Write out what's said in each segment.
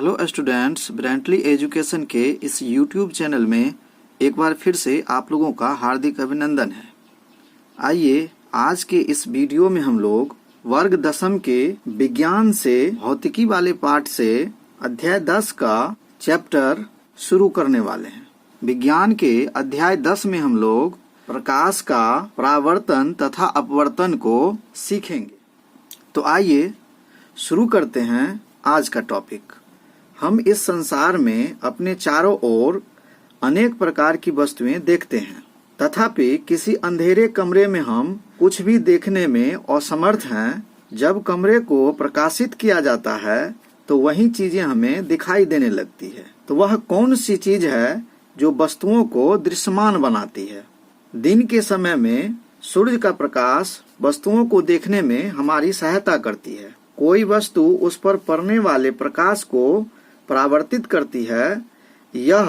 Hello students, ब्रेंटली education के इस YouTube channel में एक बार फिर से आप लोगों का हार्दिक अभिनंदन है। आइए आज के इस वीडियो में हम लोग वर्ग दशम के विज्ञान से भौतिकी वाले पाठ से अध्याय 10 का चैप्टर शुरू करने वाले हैं। विज्ञान के अध्याय 10 में हम लोग प्रकाश का परावर्तन तथा अपवर्तन को सीखेंगे। तो आइए शुरू करते हैं आज का टॉपिक। हम इस संसार में अपने चारों ओर अनेक प्रकार की वस्तुएं देखते हैं, तथापि किसी अंधेरे कमरे में हम कुछ भी देखने में असमर्थ हैं। जब कमरे को प्रकाशित किया जाता है तो वही चीजें हमें दिखाई देने लगती है। तो वह कौन सी चीज है जो वस्तुओं को दृश्यमान बनाती है? दिन के समय में सूर्य का प्रकाश वस्तुओं को देखने में हमारी सहायता करती है। कोई वस्तु उस पर पड़ने वाले प्रकाश को परावर्तित करती है। यह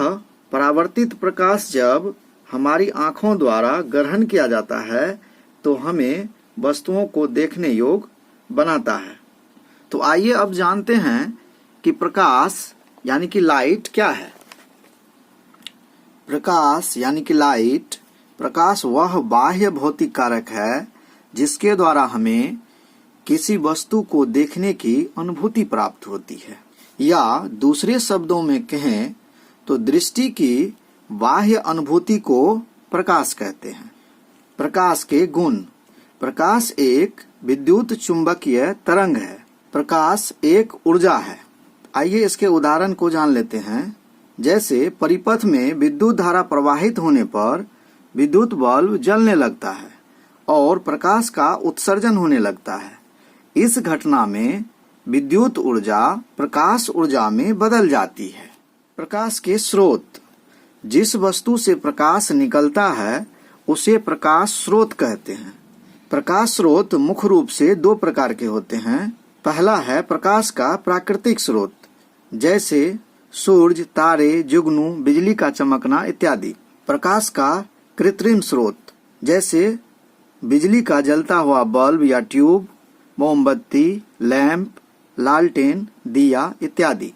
परावर्तित प्रकाश जब हमारी आंखों द्वारा ग्रहण किया जाता है तो हमें वस्तुओं को देखने योग्य बनाता है। तो आइए अब जानते हैं कि प्रकाश यानी कि लाइट क्या है। प्रकाश यानी कि लाइट, प्रकाश वह बाह्य भौतिक कारक है जिसके द्वारा हमें किसी वस्तु को देखने की अनुभूति प्राप्त होती है, या दूसरे शब्दों में कहें तो दृष्टि की बाह्य अनुभूति को प्रकाश कहते हैं। प्रकाश के गुण। प्रकाश एक विद्युत चुंबकीय तरंग है। प्रकाश एक ऊर्जा है। आइए इसके उदाहरण को जान लेते हैं। जैसे परिपथ में विद्युत धारा प्रवाहित होने पर विद्युत बल्ब जलने लगता है और प्रकाश का उत्सर्जन होने लगता है। इस घटना में विद्युत ऊर्जा प्रकाश ऊर्जा में बदल जाती है। प्रकाश के स्रोत। जिस वस्तु से प्रकाश निकलता है उसे प्रकाश स्रोत कहते हैं। प्रकाश स्रोत मुख्य रूप से दो प्रकार के होते हैं। पहला है प्रकाश का प्राकृतिक स्रोत, जैसे सूरज, तारे, जुगनू, बिजली का चमकना इत्यादि। प्रकाश का कृत्रिम स्रोत, जैसे बिजली का जलता हुआ बल्ब या ट्यूब, मोमबत्ती, लैंप, लालटेन, दिया इत्यादि।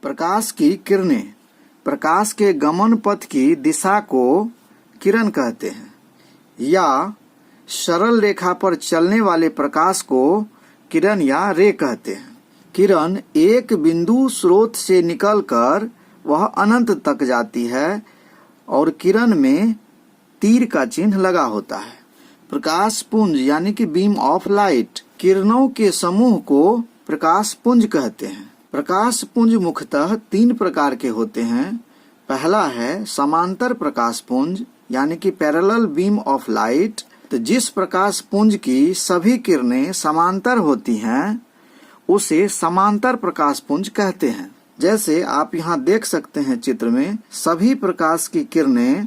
प्रकाश की किरणें। प्रकाश के गमन पथ की दिशा को किरण कहते हैं, या सरल रेखा पर चलने वाले प्रकाश को किरण या रे कहते हैं। किरण एक बिंदु स्रोत से निकलकर वह अनंत तक जाती है और किरण में तीर का चिन्ह लगा होता है। प्रकाश पुंज यानी कि बीम ऑफ लाइट। किरणों के समूह को प्रकाश पुंज कहते हैं। प्रकाश पुंज मुख्यतः तीन प्रकार के होते हैं। पहला है समांतर प्रकाश पुंज यानी कि पैरेलल बीम ऑफ लाइट। तो जिस प्रकाश पुंज की सभी किरणें समांतर होती हैं उसे समांतर प्रकाश पुंज कहते हैं। जैसे आप यहाँ देख सकते हैं चित्र में, सभी प्रकाश की किरणें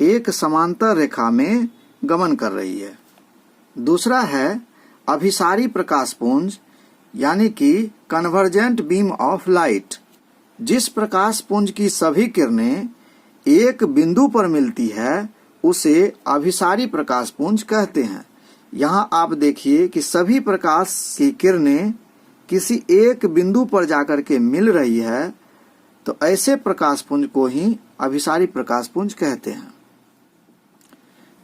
एक समांतर रेखा में गमन कर रही है। दूसरा है अभिसारी प्रकाश पुंज यानी कि कन्वर्जेंट बीम ऑफ लाइट। जिस प्रकाश पुंज की सभी किरणें एक बिंदु पर मिलती है उसे अभिसारी प्रकाश पुंज कहते हैं। यहाँ आप देखिए कि सभी प्रकाश की किरणें किसी एक बिंदु पर जाकर के मिल रही है, तो ऐसे प्रकाश पुंज को ही अभिसारी प्रकाश पुंज कहते हैं।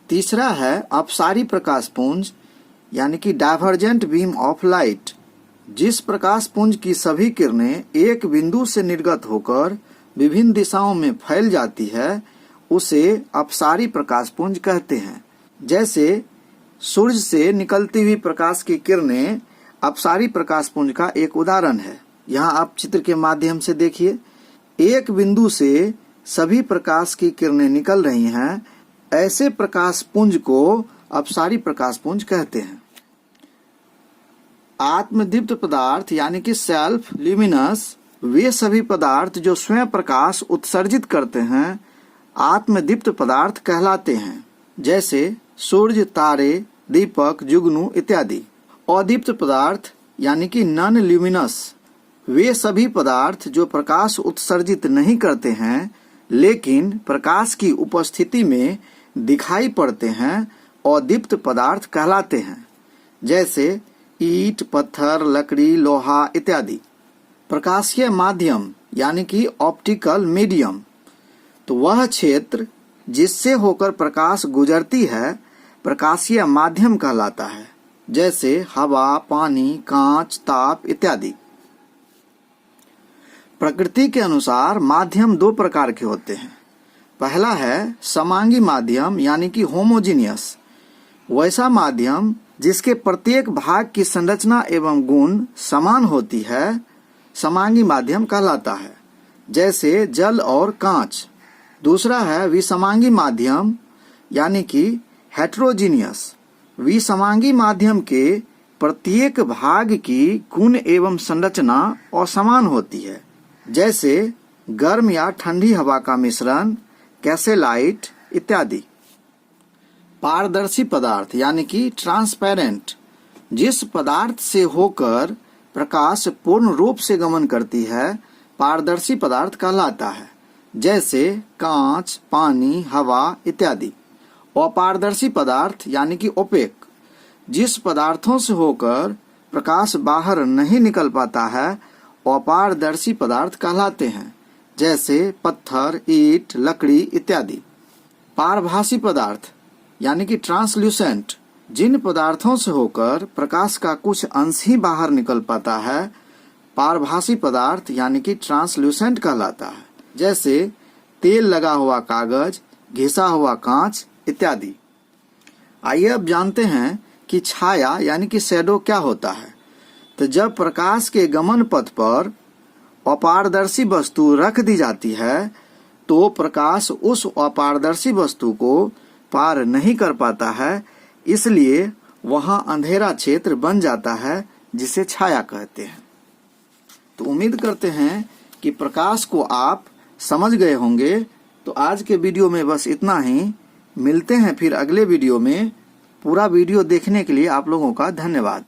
तीसरा है अपसारी प्रकाश पुंज यानी कि डाइवर्जेंट बीम ऑफ लाइट। जिस प्रकाश पुंज की सभी किरणें एक बिंदु से निर्गत होकर विभिन्न दिशाओं में फैल जाती है उसे अपसारी प्रकाश पुंज कहते हैं। जैसे सूर्य से निकलती हुई प्रकाश की किरणें अपसारी प्रकाश पुंज का एक उदाहरण है। यहाँ आप चित्र के माध्यम से देखिए, एक बिंदु से सभी प्रकाश की किरणें निकल रही हैं। ऐसे प्रकाश पुंज को अपसारी प्रकाश पुंज कहते हैं। आत्मदीप्त पदार्थ यानी कि सेल्फ ल्यूमिनस, वे सभी पदार्थ जो स्वयं प्रकाश उत्सर्जित करते हैं आत्मदीप्त पदार्थ कहलाते हैं। जैसे सूर्य, तारे, दीपक, जुगनू इत्यादि। अदीप्त पदार्थ यानी कि नॉन ल्यूमिनस, वे सभी पदार्थ जो प्रकाश उत्सर्जित नहीं करते हैं लेकिन प्रकाश की उपस्थिति में दिखाई पड़ते हैं, अदीप्त पदार्थ कहलाते हैं। जैसे ईंट, पत्थर, लकड़ी, लोहा इत्यादि। प्रकाशीय माध्यम यानी कि ऑप्टिकल मीडियम, तो वह क्षेत्र जिससे होकर प्रकाश गुजरती है प्रकाशीय माध्यम कहलाता है, जैसे हवा, पानी, कांच, ताप इत्यादि। प्रकृति के अनुसार माध्यम दो प्रकार के होते हैं। पहला है समांगी माध्यम यानी कि होमोजीनियस, वैसा माध्यम जिसके प्रत्येक भाग की संरचना एवं गुण समान होती है समांगी माध्यम कहलाता है, जैसे जल और कांच। दूसरा है विसमांगी माध्यम यानी कि हेट्रोजीनियस, विसमांगी माध्यम के प्रत्येक भाग की गुण एवं संरचना असमान होती है, जैसे गर्म या ठंडी हवा का मिश्रण, कैसेलाइट इत्यादि। पारदर्शी पदार्थ यानी कि ट्रांसपेरेंट, जिस पदार्थ से होकर प्रकाश पूर्ण रूप से गमन करती है पारदर्शी पदार्थ कहलाता है, जैसे कांच, पानी, हवा इत्यादि। अपारदर्शी पदार्थ यानी कि ओपेक, जिस पदार्थों से होकर प्रकाश बाहर नहीं निकल पाता है अपारदर्शी पदार्थ कहलाते हैं, जैसे पत्थर, ईंट, लकड़ी इत्यादि। पारभासी पदार्थ यानी कि ट्रांसल्यूसेंट, जिन पदार्थों से होकर प्रकाश का कुछ अंश ही बाहर निकल पाता है पारभासी पदार्थ यानी कि ट्रांसल्यूसेंट कहलाता है, जैसे तेल लगा हुआ कागज, घिसा हुआ कांच इत्यादि। आइए अब जानते हैं कि छाया यानी कि शैडो क्या होता है। तो जब प्रकाश के गमन पथ पर अपारदर्शी वस्तु रख दी जाती है तो प्रकाश उस अपारदर्शी वस्तु को पार नहीं कर पाता है, इसलिए वहां अंधेरा क्षेत्र बन जाता है जिसे छाया कहते हैं। तो उम्मीद करते हैं कि प्रकाश को आप समझ गए होंगे। तो आज के वीडियो में बस इतना ही। मिलते हैं फिर अगले वीडियो में। पूरा वीडियो देखने के लिए आप लोगों का धन्यवाद।